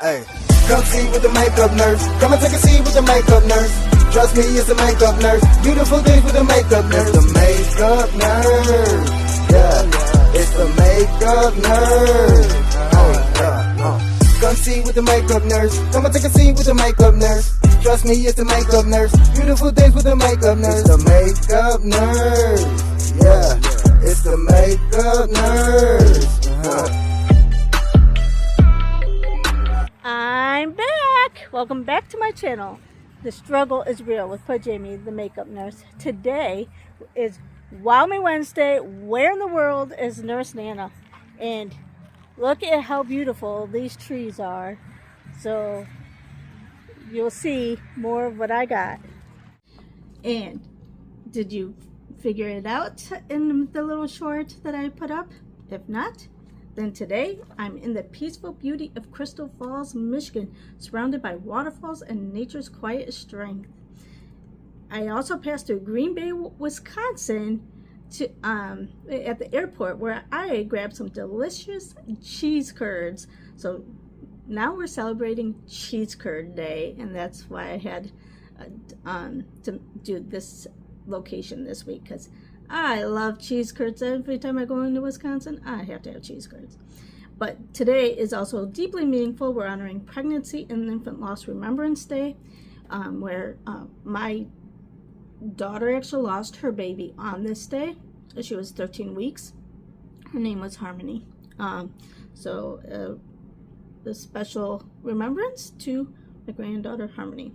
Hey, come see with the makeup nurse. Come and take a seat with the makeup nurse. Trust me, it's the makeup nurse. Beautiful things with the makeup nurse. It's the makeup nurse. Yeah, it's the makeup nurse. Come see with the makeup nurse. Come and take a seat with the makeup nurse. Trust me, it's the makeup nurse. Beautiful things with the makeup nurse. It's the makeup nurse. Yeah, it's the makeup nurse. I'm back! Welcome back to my channel. The struggle is real with poor Jamie, the makeup nurse. Today is Wow Me Wednesday. Where in the world is Nurse Nana? And look at how beautiful these trees are. So you'll see more of what I got. And did you figure it out in the little short that I put up? If not, then today I'm in the peaceful beauty of Crystal Falls, Michigan, surrounded by waterfalls and nature's quiet strength. I also passed through Green Bay, Wisconsin to at the airport, where I grabbed some delicious cheese curds. So now we're celebrating Cheese Curd Day, and that's why I had to do this location this week, because I love cheese curds. Every time I go into Wisconsin, I have to have cheese curds. But today is also deeply meaningful. We're honoring Pregnancy and Infant Loss Remembrance Day, where my daughter actually lost her baby on this day. She was 13 weeks. Her name was Harmony. So a special remembrance to my granddaughter Harmony.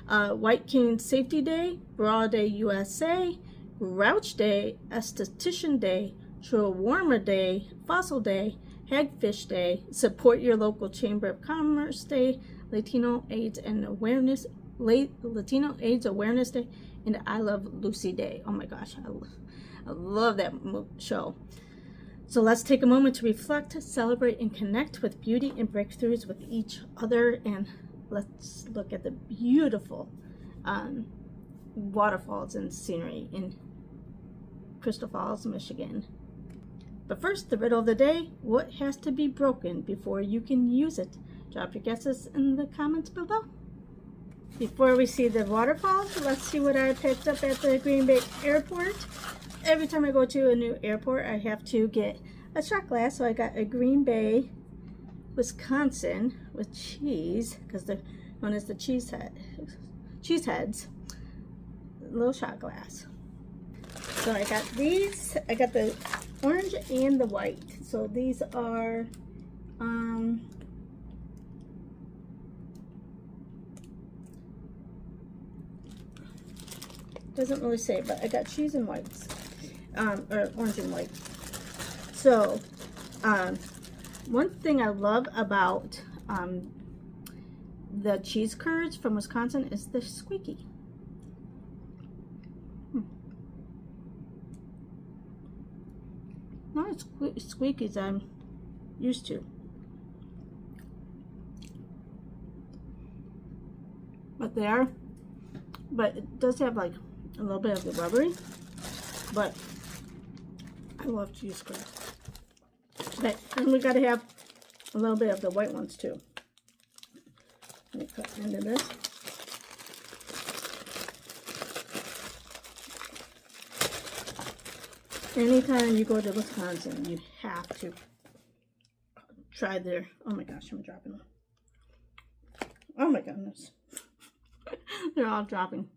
White Cane Safety Day, Bra Day USA, Grouch Day, Esthetician Day, Shawarma Day, Fossil Day, Hagfish Day, Support Your Local Chamber of Commerce Day, Latino AIDS Awareness Day, and I Love Lucy Day. Oh my gosh, I love that show. So let's take a moment to reflect, celebrate, and connect with beauty and breakthroughs with each other, and let's look at the beautiful waterfalls and scenery in Crystal Falls, Michigan. But first, the riddle of the day: what has to be broken before you can use it? Drop your guesses in the comments below. Before we see the waterfalls, let's see what I picked up at the Green Bay Airport. Every time I go to a new airport, I have to get a shot glass. So I got a Green Bay, Wisconsin with cheese, because they're known as the cheese heads. Little shot glass. So I got these. I got the orange and the white. So these are doesn't really say, but I got cheese and whites, or orange and white. So one thing I love about the cheese curds from Wisconsin is they're squeaky. Not as squeaky as I'm used to. But they are, but it does have like a little bit of the rubbery, but I love cheese curds. But then we gotta have a little bit of the white ones too. Let me cut into this. Anytime you go to Wisconsin, you have to try their, oh my gosh, I'm dropping them. Oh my goodness. They're all dropping.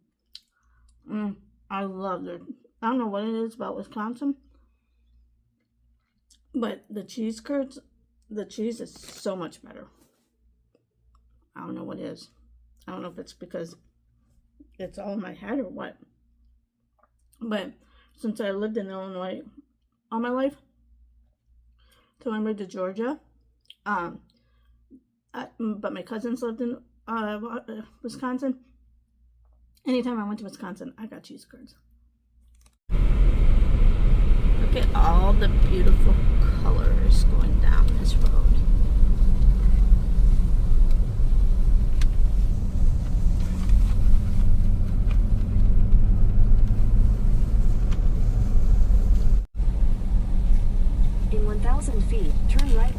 I love it. I don't know what it is about Wisconsin, but the cheese curds, the cheese is so much better. I don't know what it is. I don't know if it's because it's all in my head or what. But since I lived in Illinois all my life, till I moved to Georgia, but my cousins lived in Wisconsin. Anytime I went to Wisconsin, I got cheese curds. Look at all the beautiful colors going down this road. In 1,000 feet, turn right.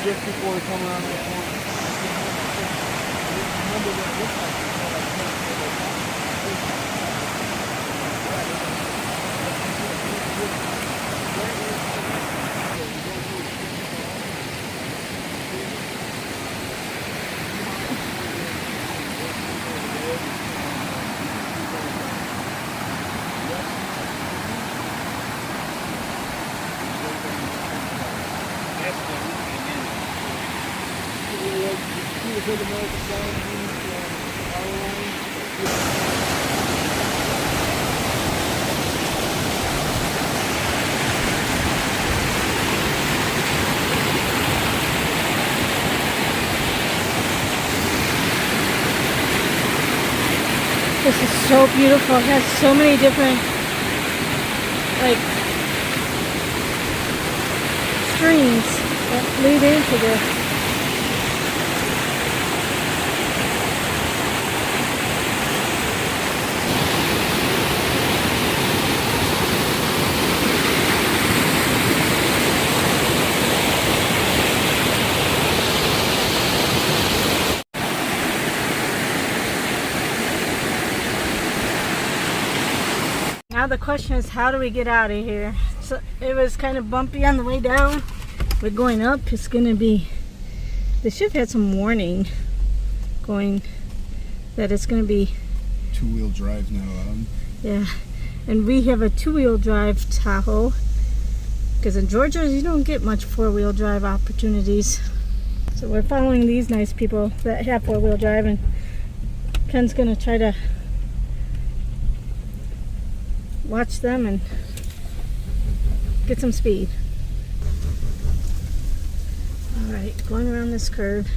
just before we come around this corner. Remember what it looks like. This is so beautiful. It has so many different, like, streams that lead into this. Now the question is, how do we get out of here? So it was kind of bumpy on the way down, but going up it's gonna be, they should have had some warning going that it's gonna be Two-wheel drive's not allowed. yeah. And we have a two-wheel drive Tahoe, because in Georgia you don't get much four-wheel drive opportunities. So we're following these nice people that have four-wheel drive, and Ken's gonna try to watch them and get some speed. Alright, going around this curve.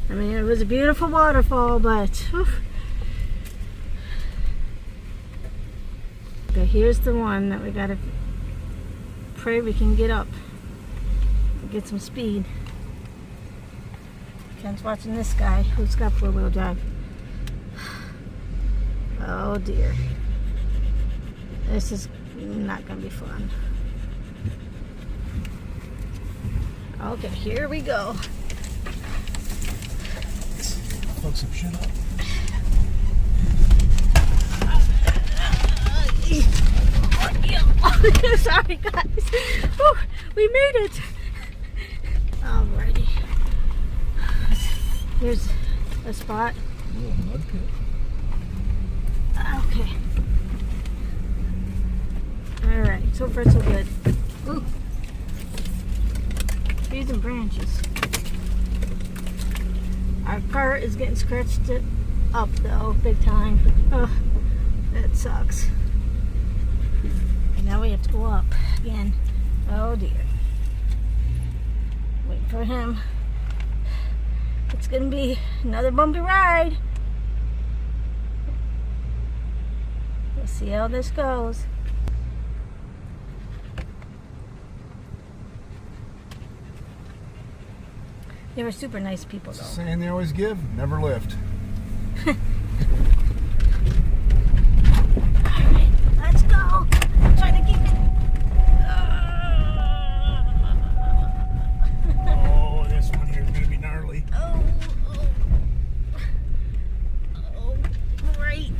I mean, it was a beautiful waterfall, but whew. Okay, here's the one that we gotta pray we can get up and get some speed. Ken's watching this guy who's got four-wheel drive. Oh dear. This is not going to be fun. Okay, here we go. Fuck some shit up. Sorry, guys. Whew, we made it. Alrighty. Here's a spot. A little mud pit. Okay. Alright, so far so good. Ooh. Trees and branches. Our car is getting scratched up though, big time. Oh, that sucks. And now we have to go up again. Oh dear. Wait for him. It's gonna be another bumpy ride. We'll see how this goes. They were super nice people though. Saying they always give, never lift. Alright, let's go. Try to keep it. Oh, this one here is going to be gnarly. Oh, great.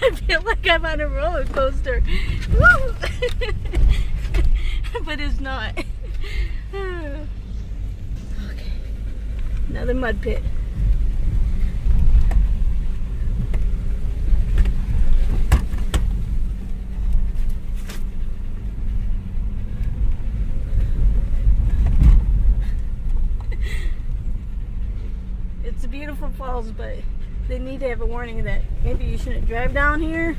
I feel like I'm on a roller coaster. Woo! But it's not. Okay. Another mud pit. It's a beautiful falls, but they need to have a warning that maybe you shouldn't drive down here.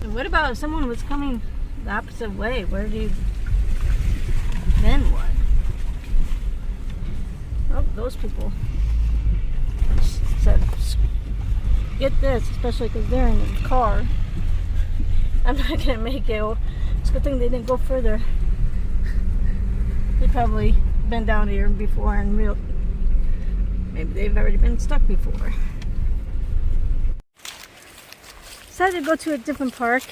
And what about if someone was coming the opposite way? Where do you, then what? Oh, those people said, get this, especially because they're in the car. I'm not gonna make it. Well, it's a good thing they didn't go further. They probably been down here before and maybe they've already been stuck before. Decided to go to a different park.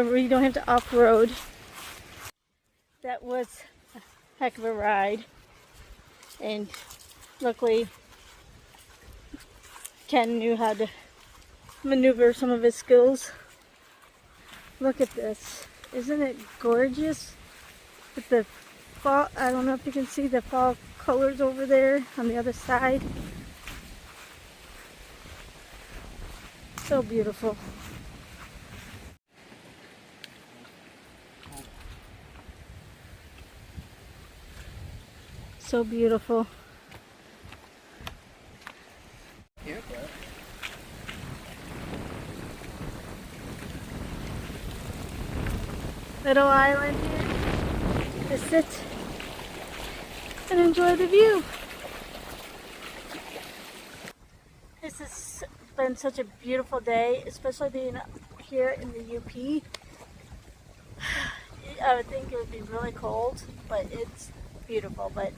where you don't have to off-road. That was a heck of a ride. And luckily, Ken knew how to maneuver some of his skills. Look at this. Isn't it gorgeous? With the fall, I don't know if you can see the fall colors over there on the other side. So beautiful. So beautiful. Yeah, Little island here to sit and enjoy the view. This has been such a beautiful day, especially being here in the UP. I would think it would be really cold, but it's beautiful. But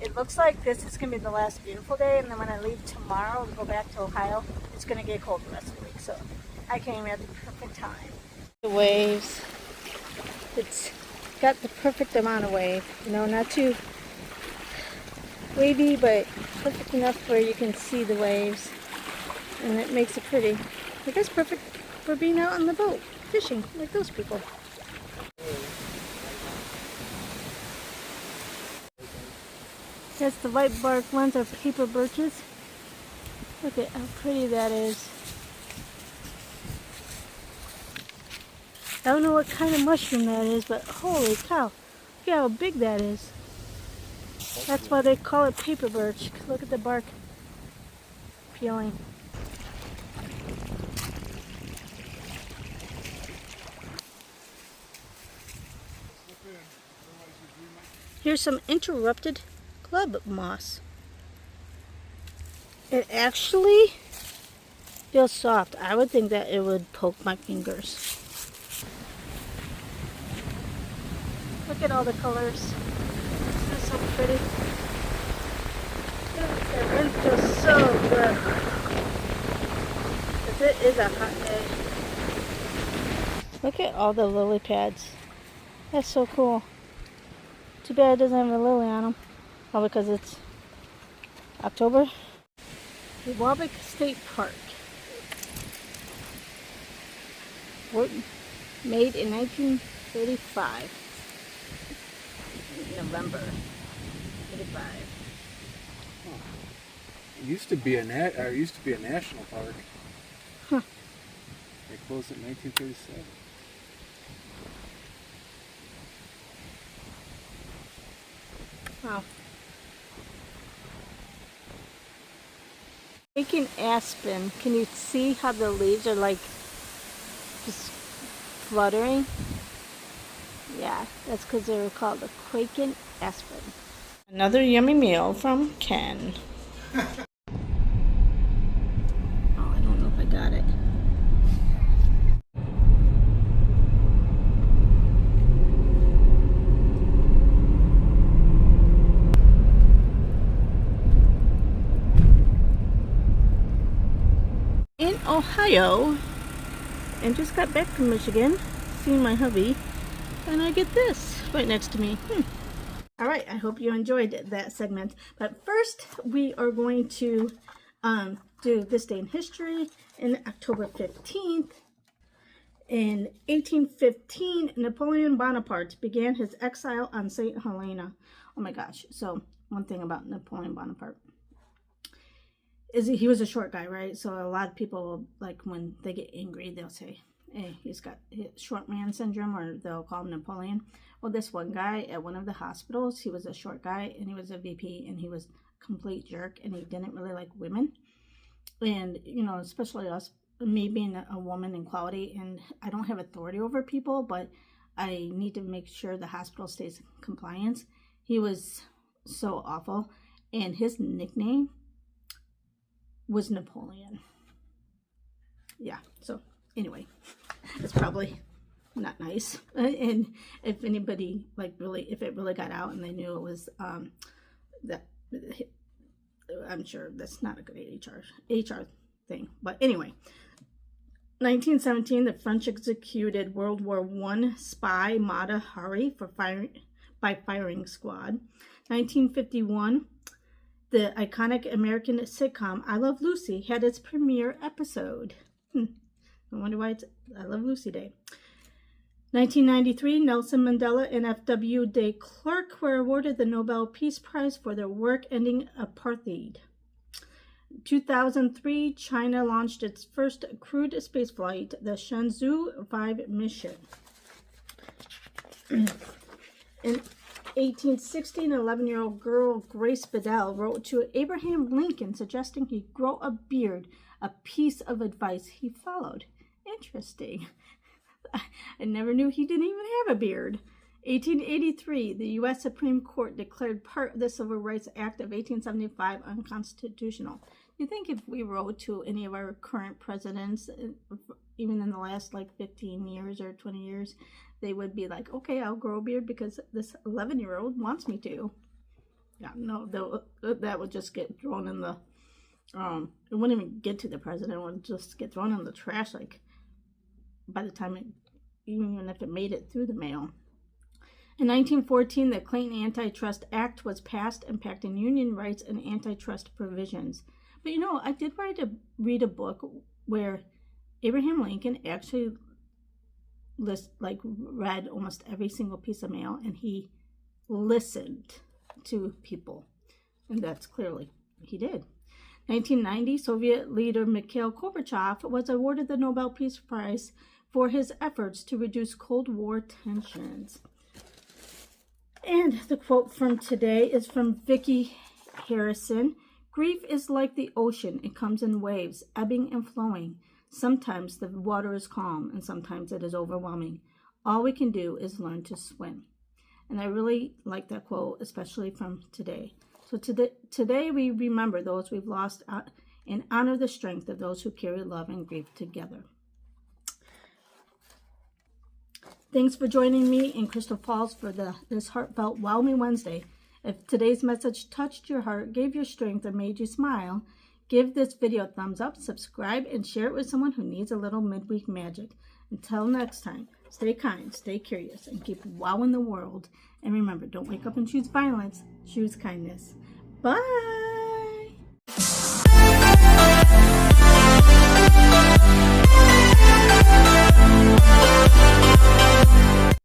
it looks like this is going to be the last beautiful day, and then when I leave tomorrow and go back to Ohio, it's going to get cold the rest of the week. So I came at the perfect time. The waves. It's got the perfect amount of wave, you know, not too wavy, but perfect enough where you can see the waves, and it makes it pretty. I guess perfect for being out on the boat, fishing, like those people. That's the white bark ones are paper birches. Look at how pretty that is. I don't know what kind of mushroom that is, but holy cow, look at how big that is. That's why they call it paper birch. Look at the bark peeling. Here's some interrupted club moss. It actually feels soft. I would think that it would poke my fingers. Look at all the colors. This is so pretty. The wind feels so good. Because it is a hot day. Look at all the lily pads. That's so cool. Too bad it doesn't have a lily on them. Probably because it's October. The Waback State Park. Made in 1935. November 35. It used to be a national park. Huh. They closed in 1937. Wow. Taking aspen, can you see how the leaves are like just fluttering? Yeah, that's because they were called the Quaking aspen. Another yummy meal from Ken. Oh, I don't know if I got it. In Ohio, and just got back from Michigan, seeing my hubby. And I get this right next to me. All right, I hope you enjoyed that segment. But first, we are going to do This Day in History in October 15th. In 1815, Napoleon Bonaparte began his exile on St. Helena. Oh my gosh. So one thing about Napoleon Bonaparte is he was a short guy, right? So a lot of people, like when they get angry, they'll say, hey, he's got short man syndrome, or they'll call him Napoleon. Well, this one guy at one of the hospitals, he was a short guy, and he was a VP, and he was a complete jerk, and he didn't really like women. And, you know, especially us, me being a woman in quality, and I don't have authority over people, but I need to make sure the hospital stays in compliance. He was so awful, and his nickname was Napoleon. Yeah, so anyway, it's probably not nice. And if anybody, like, really, if it really got out and they knew it was that, I'm sure that's not a good HR thing. But anyway, 1917, the French executed World War I spy Mata Hari by firing squad. 1951, the iconic American sitcom I Love Lucy had its premiere episode. I wonder why it's I Love Lucy Day. 1993, Nelson Mandela and F.W. de Klerk were awarded the Nobel Peace Prize for their work ending apartheid. 2003, China launched its first crewed spaceflight, the Shenzhou 5 mission. In 1860, an 11-year-old girl, Grace Bedell, wrote to Abraham Lincoln suggesting he grow a beard, a piece of advice he followed. Interesting. I never knew he didn't even have a beard. 1883, the U.S. Supreme Court declared part of the Civil Rights Act of 1875 unconstitutional. You think if we wrote to any of our current presidents, even in the last 15 years or 20 years, they would be like, okay, I'll grow a beard because this 11-year-old wants me to. Yeah, no, that would just get thrown in the, it wouldn't even get to the president, it would just get thrown in the trash, by the time even if it made it through the mail. In 1914, the Clayton Antitrust Act was passed, impacting union rights and antitrust provisions. But I did read a book where Abraham Lincoln actually read almost every single piece of mail, and he listened to people, and that's clearly he did. 1990, Soviet leader Mikhail Gorbachev was awarded the Nobel Peace Prize for his efforts to reduce Cold War tensions. And the quote from today is from Vicki Harrison. Grief is like the ocean. It comes in waves, ebbing and flowing. Sometimes the water is calm and sometimes it is overwhelming. All we can do is learn to swim. And I really like that quote, especially from today. So today we remember those we've lost and honor the strength of those who carry love and grief together. Thanks for joining me in Crystal Falls for this heartfelt Wow Me Wednesday. If today's message touched your heart, gave you strength, or made you smile, give this video a thumbs up, subscribe, and share it with someone who needs a little midweek magic. Until next time, stay kind, stay curious, and keep wowing the world. And remember, don't wake up and choose violence, choose kindness. Bye!